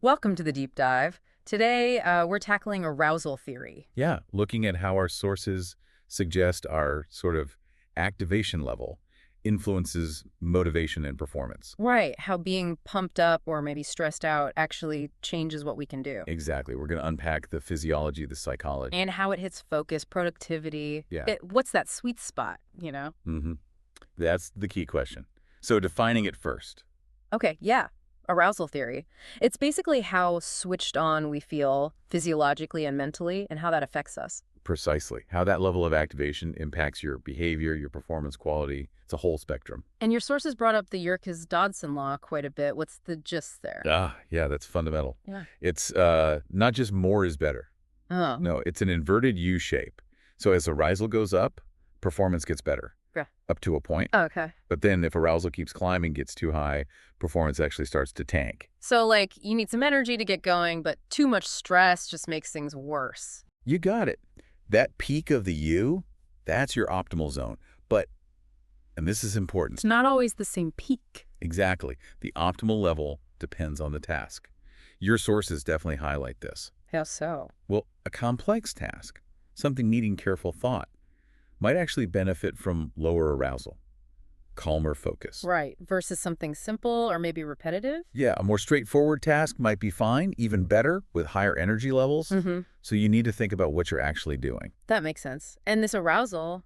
Welcome to the deep dive. Today, we're tackling arousal theory. Yeah, looking at how our sources suggest our sort of activation level influences motivation and performance. Right, how being pumped up or maybe stressed out actually changes what we can do. Exactly. We're going to unpack the physiology, the psychology. And how it hits focus, productivity. Yeah. What's that sweet spot, you know? hmm That's the key question. So defining it first. Okay, yeah. Arousal theory. It's basically how switched on we feel physiologically and mentally and how that affects us. Precisely. How that level of activation impacts your behavior, your performance quality. It's a whole spectrum. And your sources brought up the yerkes-dodson law quite a bit. What's the gist there? Yeah, that's fundamental. Yeah. It's not just more is better. Oh. No, it's an inverted U shape. So as arousal goes up, performance gets better. Yeah. Up to a point. Okay. But then if arousal keeps climbing, gets too high, performance actually starts to tank. So, like, you need some energy to get going, but too much stress just makes things worse. You got it. That peak of the U, that's your optimal zone. But, and this is important, It's not always the same peak. exactly, the optimal level depends on the task. Your sources definitely highlight this. How so? Well, a complex task, something needing careful thought, might actually benefit from lower arousal, calmer focus. Right. Versus something simple or maybe repetitive? Yeah, a more straightforward task might be fine, even better, with higher energy levels. Mm-hmm. So you need to think about what you're actually doing. That makes sense. And this arousal,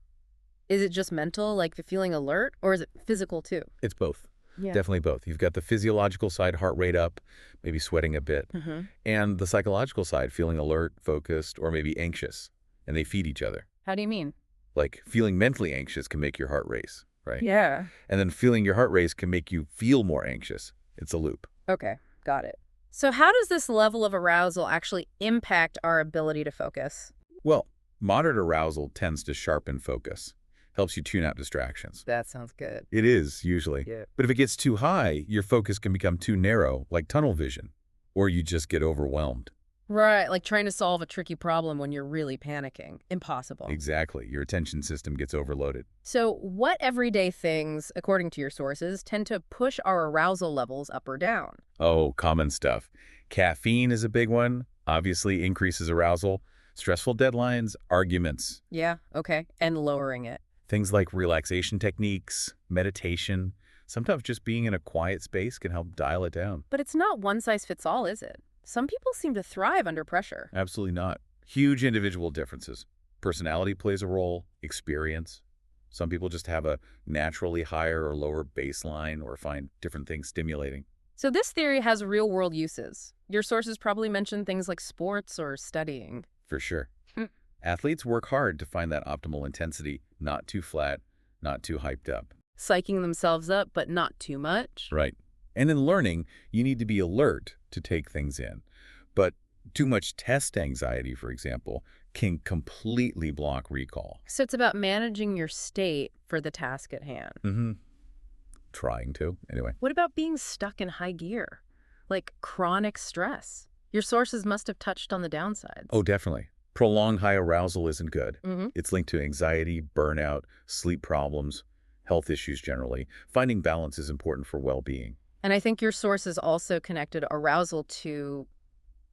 is it just mental, like the feeling alert, or is it physical too? It's both. Yeah. Definitely both. You've got the physiological side, heart rate up, maybe sweating a bit, Mm-hmm. and the psychological side, feeling alert, focused, or maybe anxious. And they feed each other. How do you mean? Like feeling mentally anxious can make your heart race, right? Yeah. And then feeling your heart race can make you feel more anxious. It's a loop. Okay. Got it. So how does this level of arousal actually impact our ability to focus? Well, moderate arousal tends to sharpen focus, helps you tune out distractions. That sounds good. It is, usually. Yeah. But if it gets too high, your focus can become too narrow, like tunnel vision, or you just get overwhelmed. Right, like trying to solve a tricky problem when you're really panicking. Impossible. Exactly. Your attention system gets overloaded. So what everyday things, according to your sources, tend to push our arousal levels up or down? Oh, common stuff. Caffeine is a big one. Obviously increases arousal. Stressful deadlines, arguments. Yeah, okay. And lowering it. Things like relaxation techniques, meditation. Sometimes just being in a quiet space can help dial it down. But it's not one size fits all, is it? Some people seem to thrive under pressure. Absolutely not. Huge individual differences. Personality plays a role, experience. Some people just have a naturally higher or lower baseline or find different things stimulating. So this theory has real-world uses. Your sources probably mention things like sports or studying. For sure. Mm. Athletes work hard to find that optimal intensity, not too flat, not too hyped up. Psyching themselves up, but not too much. Right. And in learning, you need to be alert to take things in. But too much test anxiety, for example, can completely block recall. So it's about managing your state for the task at hand. Mm-hmm. Trying to, anyway. What about being stuck in high gear? Like chronic stress? Your sources must have touched on the downsides. Oh, definitely. Prolonged high arousal isn't good. Mm-hmm. It's linked to anxiety, burnout, sleep problems, health issues generally. Finding balance is important for well-being. And I think your sources also connected arousal to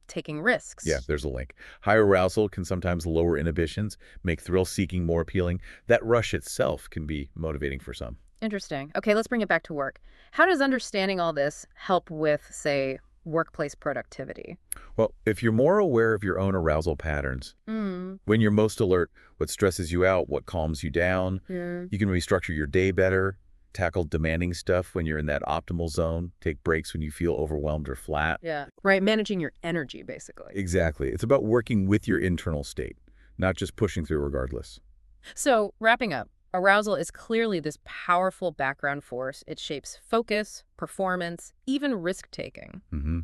taking risks. Yeah, there's a link. High arousal can sometimes lower inhibitions, make thrill-seeking more appealing. That rush itself can be motivating for some. Interesting. Okay, let's bring it back to work. How does understanding all this help with, say, workplace productivity? Well, if you're more aware of your own arousal patterns, Mm. when you're most alert, what stresses you out, what calms you down, Yeah. you can restructure your day better, tackle demanding stuff when you're in that optimal zone, take breaks when you feel overwhelmed or flat. Yeah. Right, managing your energy, basically. Exactly. It's about working with your internal state, not just pushing through regardless. So, wrapping up, arousal is clearly this powerful background force. It shapes focus, performance, even risk-taking. Mm-hmm.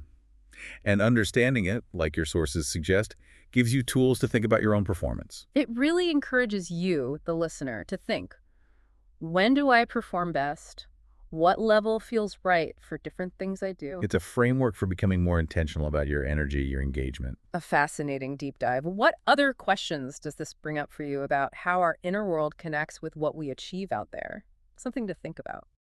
And understanding it, like your sources suggest, gives you tools to think about your own performance. It really encourages you, the listener, to think, when do I perform best? What level feels right for different things I do? It's a framework for becoming more intentional about your energy, your engagement. A fascinating deep dive. What other questions does this bring up for you about how our inner world connects with what we achieve out there? Something to think about.